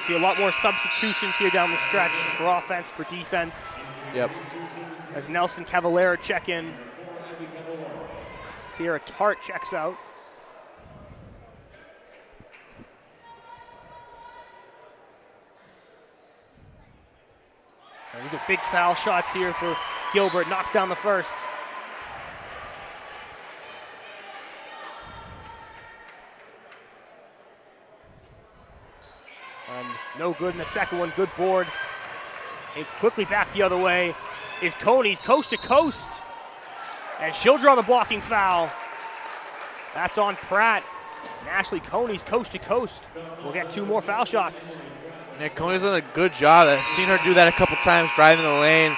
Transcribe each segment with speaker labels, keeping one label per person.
Speaker 1: See a lot more substitutions here down the stretch for offense, for defense.
Speaker 2: Yep.
Speaker 1: As Nelson Cavallero check in. Sierra Tart checks out. And these are big foul shots here for Gilbert. Knocks down the first. No good in the second one. Good board. And quickly back the other way is Coney's coast to coast. And she'll draw the blocking foul. That's on Pratt. And Ashley Coney's coast to coast. We'll get 2 more foul shots.
Speaker 2: Yeah, Coney's done a good job. I've seen her do that a couple times driving the lane.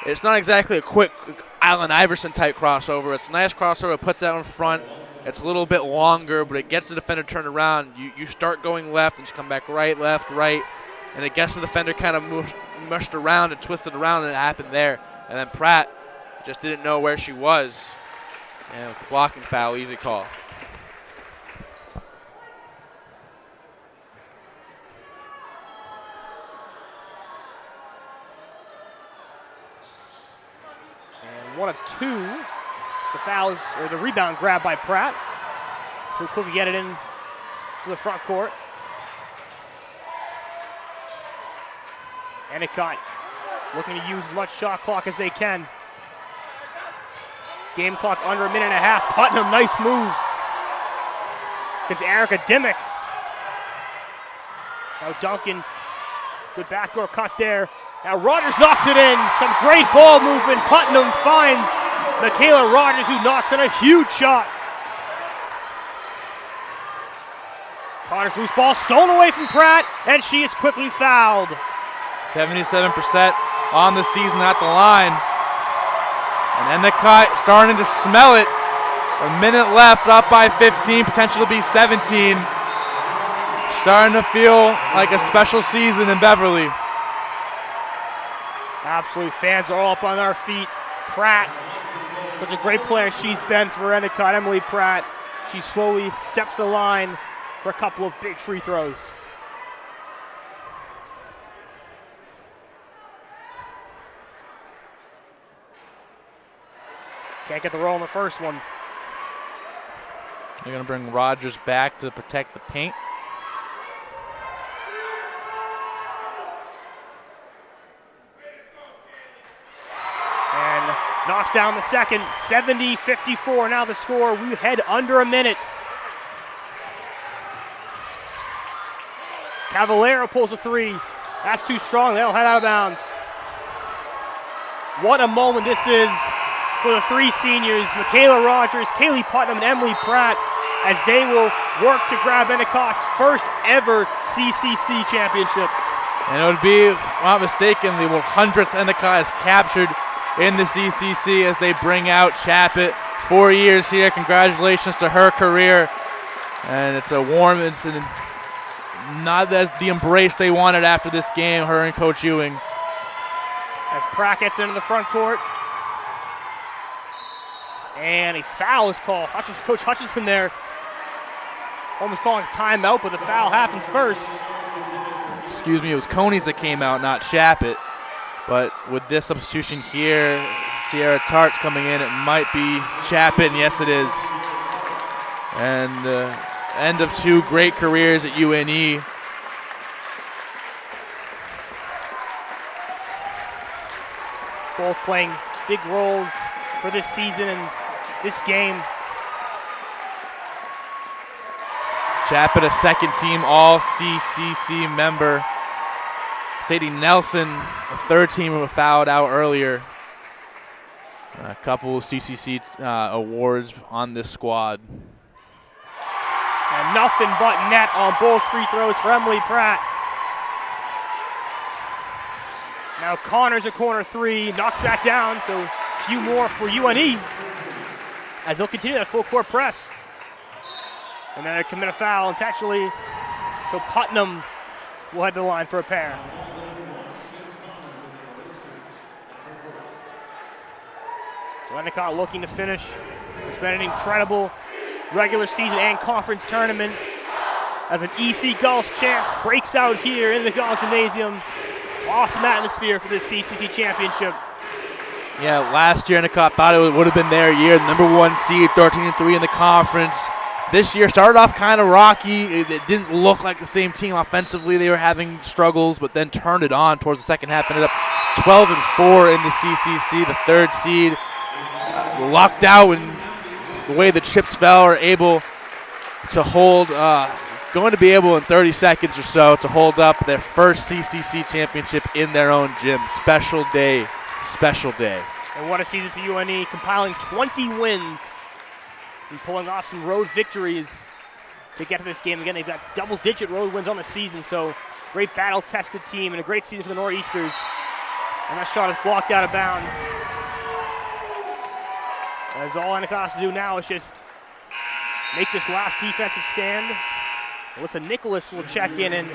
Speaker 2: It's not exactly a quick Allen Iverson type crossover. It's a nice crossover. It puts that in front. It's a little bit longer, but it gets the defender turned around. You start going left and just come back right, left, right. And it gets the defender kind of mushed around and twisted around, and it happened there. And then Pratt just didn't know where she was. And it was the blocking foul, easy call.
Speaker 1: And 1 of 2. It's a foul, or the rebound grab by Pratt. She'll quickly get it in to the front court. Endicott looking to use as much shot clock as they can. Game clock under a minute and a half. Putnam, nice move. Against Erica Dimmick. Now Duncan, good backdoor cut there. Now Rogers knocks it in. Some great ball movement. Putnam finds Michaela Rogers, who knocks in a huge shot. Connors loose ball stolen away from Pratt, and she is quickly fouled.
Speaker 2: 77% on the season at the line. And Endicott starting to smell it. A minute left, up by 15, potential to be 17. Starting to feel like a special season in Beverly.
Speaker 1: Absolutely, fans are all up on our feet. Pratt, such a great player she's been for Endicott, Emily Pratt. She slowly steps the line for a couple of big free throws. Can't get the roll in the first one.
Speaker 2: They're going to bring Rogers back to protect the paint.
Speaker 1: And knocks down the second. 70-54 now the score. We head under a minute. Cavallero pulls a 3. That's too strong. They'll head out of bounds. What a moment this is for the 3 seniors, Michaela Rogers, Kaylee Putnam, and Emily Pratt, as they will work to grab Endicott's first ever CCC championship.
Speaker 2: And it would be, if I'm not mistaken, the 100th Endicott is captured in the CCC as they bring out Chappitt. 4 years here. Congratulations to her career. And it's a warm, it's not as the embrace they wanted after this game, her and Coach Ewing.
Speaker 1: As Pratt gets into the front court. And a foul is called. Coach Hutchinson there almost calling a timeout, but the foul happens first.
Speaker 2: Excuse me, it was Coney's that came out, not Chappitt. But with this substitution here, Sierra Tart's coming in, it might be Chappitt, and yes it is. And the end of 2 great careers at UNE.
Speaker 1: Both playing big roles for this season and this game.
Speaker 2: Chappitt, a second-team All-CCC member. Sadie Nelson, a third-teamer who fouled out earlier. A couple of CCC awards on this squad.
Speaker 1: And nothing but net on both free throws for Emily Pratt. Now Connors a corner 3, knocks that down, so a few more for UNE as they'll continue that full court press. And then they commit a foul intentionally, so Putnam will head to the line for a pair. So Endicott looking to finish. It's been an incredible regular season and conference tournament. as an EC Gulls chant breaks out here in the Gulls Gymnasium. Awesome atmosphere for this CCC championship.
Speaker 2: Yeah, last year Endicott thought it would have been their year, the number 1 seed, 13-3 in the conference. This year started off kind of rocky. It didn't look like the same team offensively. They were having struggles, but then turned it on towards the second half. Ended up 12-4 in the CCC, the 3rd seed. Lucked out, and the way the chips fell, are able to hold, going to be able in 30 seconds or so to hold up their first CCC championship in their own gym. Special day, special day.
Speaker 1: And what a season for UNE, compiling 20 wins and pulling off some road victories to get to this game. Again, they've got double-digit road wins on the season, so great battle-tested team and a great season for the Nor'easters. And that shot is blocked out of bounds. As all Endicott has to do now is just make this last defensive stand. Alyssa Nicholas will check in, and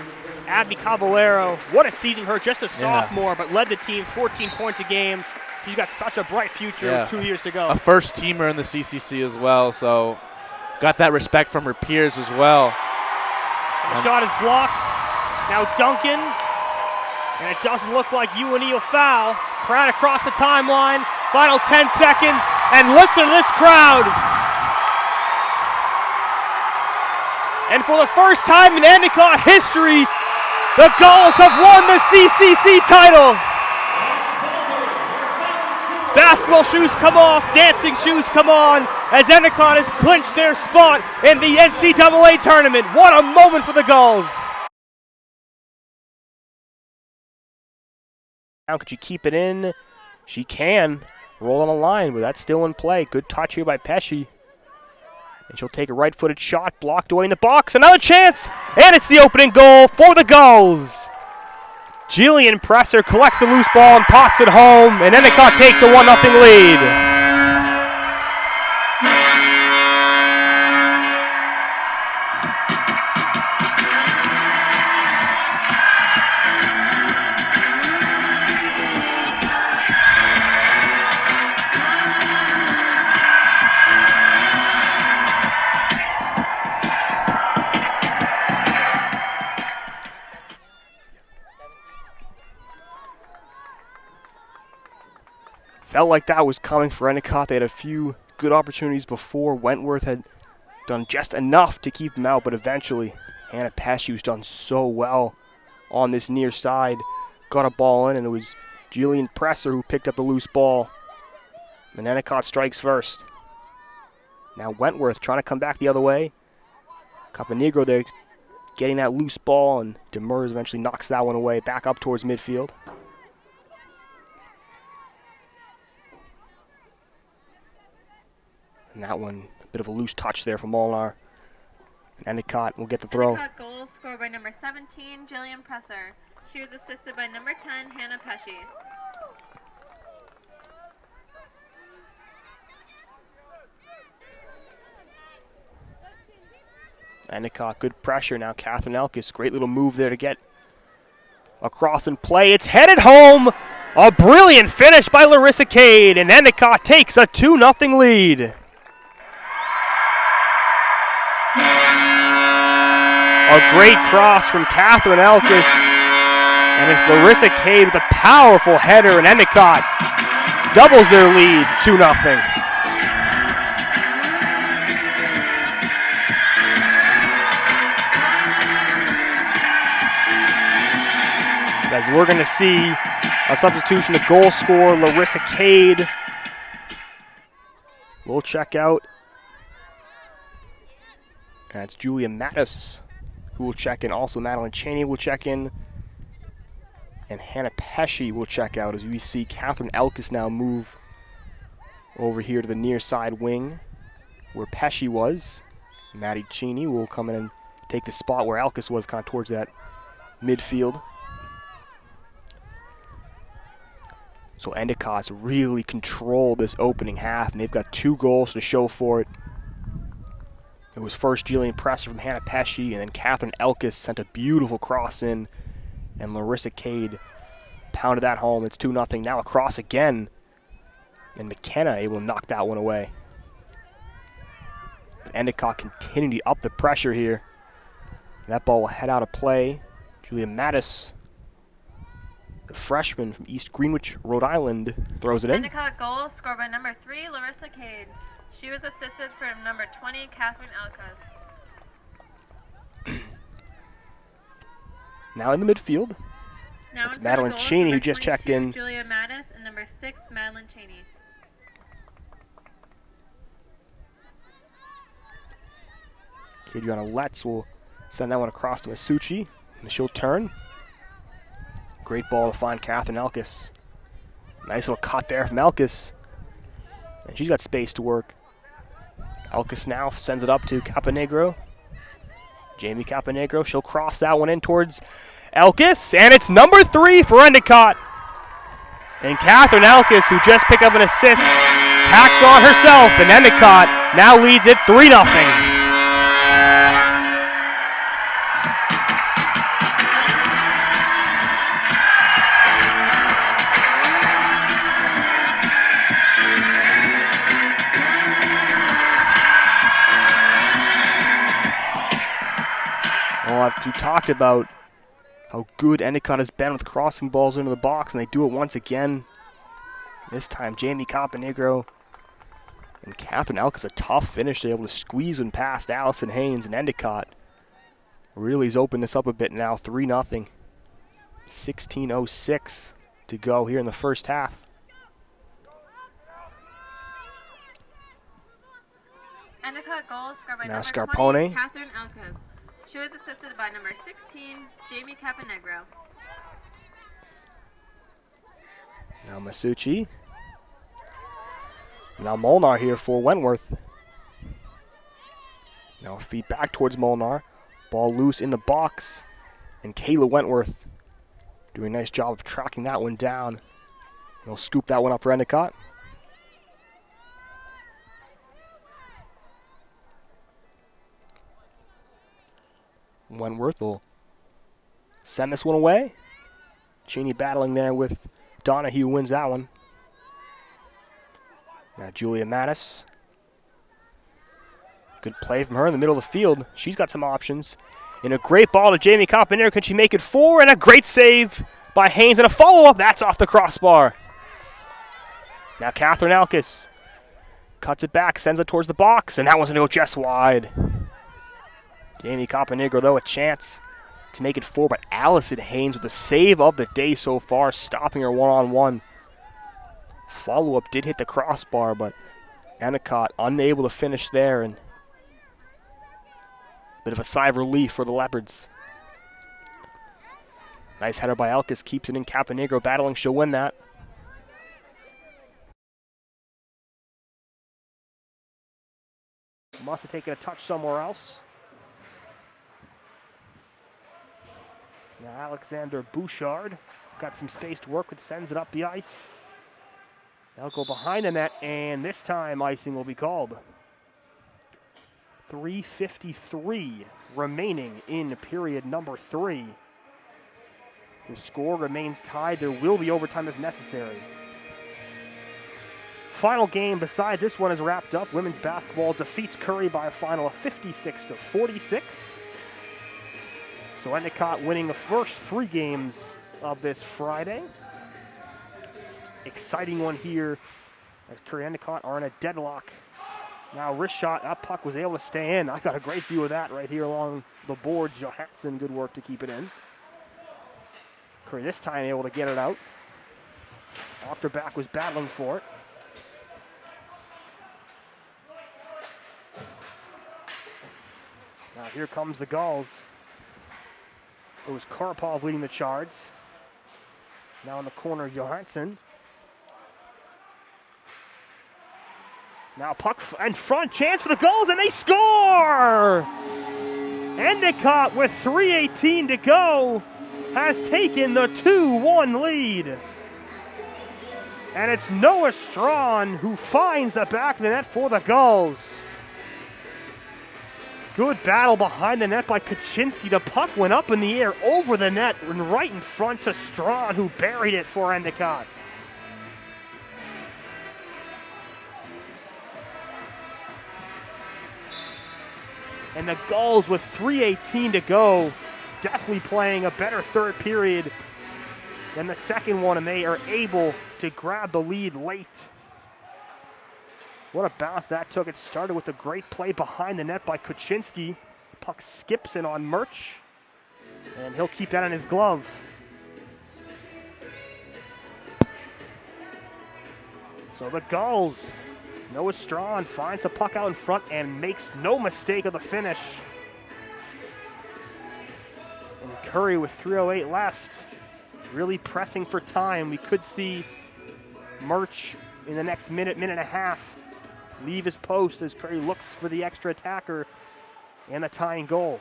Speaker 1: Abby Caballero, what a season for her, just a sophomore, but led the team 14 points a game. She's got such a bright future with 2 years to go.
Speaker 2: A first teamer in the CCC as well, so got that respect from her peers as well.
Speaker 1: And the shot is blocked. Now Duncan, and it doesn't look like UNE will foul. Pratt across the timeline, final 10 seconds, and listen to this crowd. And for the first time in Endicott history, the Gulls have won the CCC title. Basketball shoes come off, dancing shoes come on, as Endicott has clinched their spot in the NCAA tournament. What a moment for the Gulls. Now could she keep it in? She can. Roll on the line, but that's still in play. Good touch here by Pesci. And she'll take a right-footed shot, blocked away in the box. Another chance, and it's the opening goal for the Gulls. Jillian Presser collects the loose ball and pots it home, and Endicott takes a 1-0 lead. Felt like that was coming for Endicott. They had a few good opportunities before. Wentworth had done just enough to keep them out, but eventually Hannah Pesci, who's done so well on this near side, got a ball in, and it was Jillian Presser who picked up the loose ball. And Endicott strikes first. Now Wentworth trying to come back the other way. Caponegro there getting that loose ball, and Demers eventually knocks that one away, back up towards midfield. And that one, a bit of a loose touch there from Molnar. And Endicott will get the throw.
Speaker 3: Endicott goal scored by number 17, Jillian Presser. She was assisted by number 10, Hannah Pesci.
Speaker 1: Endicott, good pressure now. Catherine Elkis, great little move there to get across and play. It's headed home. A brilliant finish by Larissa Cade, and Endicott takes a 2-0 lead. A great cross from Catherine Elkis, and it's Larissa Cade with a powerful header, and Endicott doubles their lead, 2-0. As we're going to see a substitution, the goal scorer, Larissa Cade, will check out. That's Julia Mattis who will check in. Also, Madeline Cheney will check in. And Hannah Pesci will check out as we see Catherine Elkis now move over here to the near side wing where Pesci was. Maddie Cheney will come in and take the spot where Elkis was, kind of towards that midfield. So Endicott's really controlled this opening half, and they've got 2 goals to show for it. It was first Jillian Presser from Hannah Pesci, and then Catherine Elkis sent a beautiful cross in, and Larissa Cade pounded that home. It's 2-0. Now a cross again, and McKenna able to knock that one away. But Endicott continuing to up the pressure here. That ball will head out of play. Julia Mattis, the freshman from East Greenwich, Rhode Island, throws it in.
Speaker 3: Endicott goal scored by number 3, Larissa Cade. She was assisted from number 20, Catherine Alcas.
Speaker 1: Now in the midfield,
Speaker 3: Now
Speaker 1: it's
Speaker 3: in
Speaker 1: Madeline
Speaker 3: goals,
Speaker 1: Cheney who
Speaker 3: number
Speaker 1: just checked
Speaker 3: 22,
Speaker 1: in.
Speaker 3: Julia Mattis, and number 6, Madeline Cheney.
Speaker 1: Kadriana Letts will send that one across to Masucci, and she'll turn. Great ball to find Catherine Elkis. Nice little cut there from Elkis. And she's got space to work. Elkis now sends it up to Caponegro. Jamie Caponegro, she'll cross that one in towards Elkis, and it's number 3 for Endicott. And Catherine Elkis, who just picked up an assist, tacks on herself, and Endicott now leads it 3-0. Well, I've talked about how good Endicott has been with crossing balls into the box, and they do it once again. This time, Jamie Caponegro and Catherine Elkis, a tough finish. They're able to squeeze one past Allison Haynes, and Endicott really has opened this up a bit now, 3-0. 16:06 to go here in the first half.
Speaker 3: Endicott goal scored by
Speaker 1: Now
Speaker 3: number
Speaker 1: Scarpone.
Speaker 3: 20, Catherine Alcas. She was assisted by number 16, Jamie Caponegro.
Speaker 1: Now Masucci. Now Molnar here for Wentworth. Now feed back towards Molnar. Ball loose in the box. And Kayla Wentworth doing a nice job of tracking that one down. He'll scoop that one up for Endicott. Wentworth will send this one away. Cheney battling there with Donahue, wins that one. Now Julia Mattis. Good play from her in the middle of the field. She's got some options. And a great ball to Jamie Caponegro. Can she make it 4? And a great save by Haynes. And a follow-up. That's off the crossbar. Now Catherine Alkis cuts it back, sends it towards the box. And that one's going to go just wide. Jamie Caponegro, though, a chance to make it 4, but Allison Haynes with the save of the day so far, stopping her one-on-one. Follow-up did hit the crossbar, but Endicott unable to finish there, and a bit of a sigh of relief for the Leopards. Nice header by Alkis, keeps it in. Caponegro battling, she'll win that. Must have taken a touch somewhere else. Now Alexander Bouchard got some space to work with, sends it up the ice. They'll go behind the net, and this time icing will be called. 3:53 remaining in period number 3. The score remains tied. There will be overtime if necessary. Final game besides this one is wrapped up. Women's basketball defeats Curry by a final of 56-46. So Endicott winning the first 3 games of this Friday. Exciting one here as Curry and Endicott are in a deadlock. Now wrist shot, that puck was able to stay in. I got a great view of that right here along the boards. Johansson, good work to keep it in. Curry this time able to get it out. Ochterback was battling for it. Now here comes the Gulls. It was Karpov leading the charge. Now in the corner, Johansson. Now puck in front, chance for the Gulls, and they score! Endicott with 3:18 to go has taken the 2-1 lead. And it's Noah Strawn who finds the back of the net for the Gulls. Good battle behind the net by Kaczynski. The puck went up in the air over the net and right in front to Strawn, who buried it for Endicott. And the Gulls with 3:18 to go, definitely playing a better third period than the second one, and they are able to grab the lead late. What a bounce that took. It started with a great play behind the net by Kuczynski. Puck skips in on Murch, and he'll keep that in his glove. So the Gulls, Noah Strawn finds the puck out in front and makes no mistake of the finish. And Curry with 3:08 left, really pressing for time. We could see Murch in the next minute and a half leave his post as Curry looks for the extra attacker and the tying goal.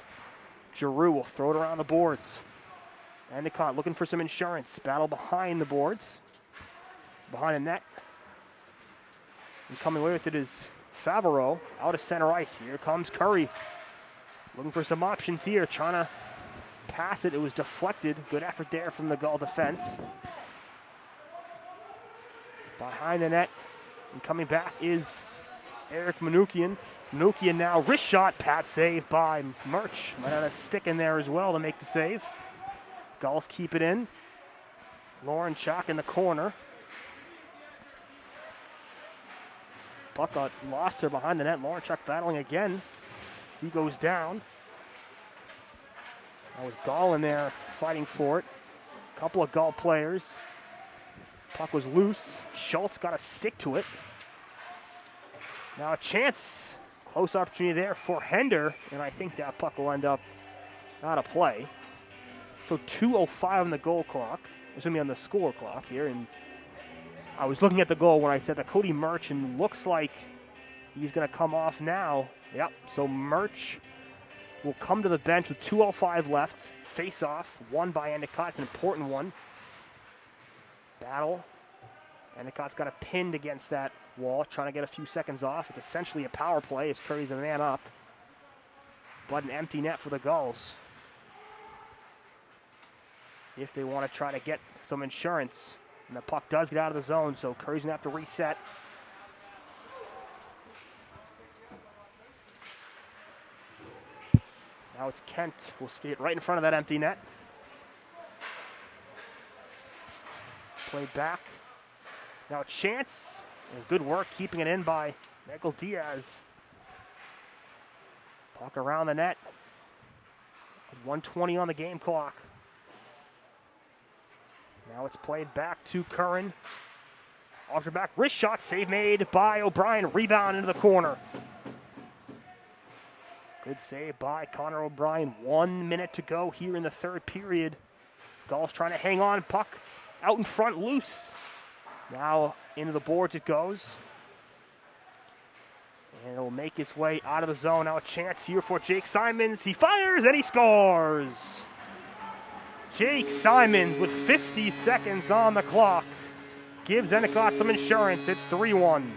Speaker 1: Giroux will throw it around the boards. Endicott looking for some insurance. Battle behind the boards. Behind the net. And coming away with it is Favreau out of center ice. Here comes Curry. Looking for some options here. Trying to pass it. It was deflected. Good effort there from the Gull defense. Behind the net. And coming back is Eric Manukian. Manukian now wrist shot. Pat save by Murch. Might have a stick in there as well to make the save. Gulls keep it in. Lauren Chalk in the corner. Puck got lost there behind the net. Lauren Chalk battling again. He goes down. That was Gall in there fighting for it. A couple of Gall players. Puck was loose. Schultz got a stick to it. Now a chance. Close opportunity there for Hender, and I think that puck will end up out of play. So 2:05 on the goal clock. It's going to be on the score clock here, and I was looking at the goal when I said that Cody Murch, and looks like he's going to come off now. Yep, so Murch will come to the bench with 2:05 left. Face off, won by Endicott. It's an important one. Battle. Endicott's got it pinned against that wall, trying to get a few seconds off. It's essentially a power play as Curry's a man up. But an empty net for the Gulls. If they want to try to get some insurance. And the puck does get out of the zone, so Curry's going to have to reset. Now it's Kent. We'll skate right in front of that empty net. Play back. Now a chance. And good work keeping it in by Michael Diaz. Puck around the net. 1:20 on the game clock. Now it's played back to Curran. Alter back, wrist shot, save made by O'Brien. Rebound into the corner. Good save by Connor O'Brien. 1 minute to go here in the third period. Gulls trying to hang on. Puck out in front, loose. Now into the boards it goes. And it'll make its way out of the zone. Now a chance here for Jake Simons. He fires and he scores. Jake Simons with 50 seconds on the clock gives Endicott some insurance. It's 3-1.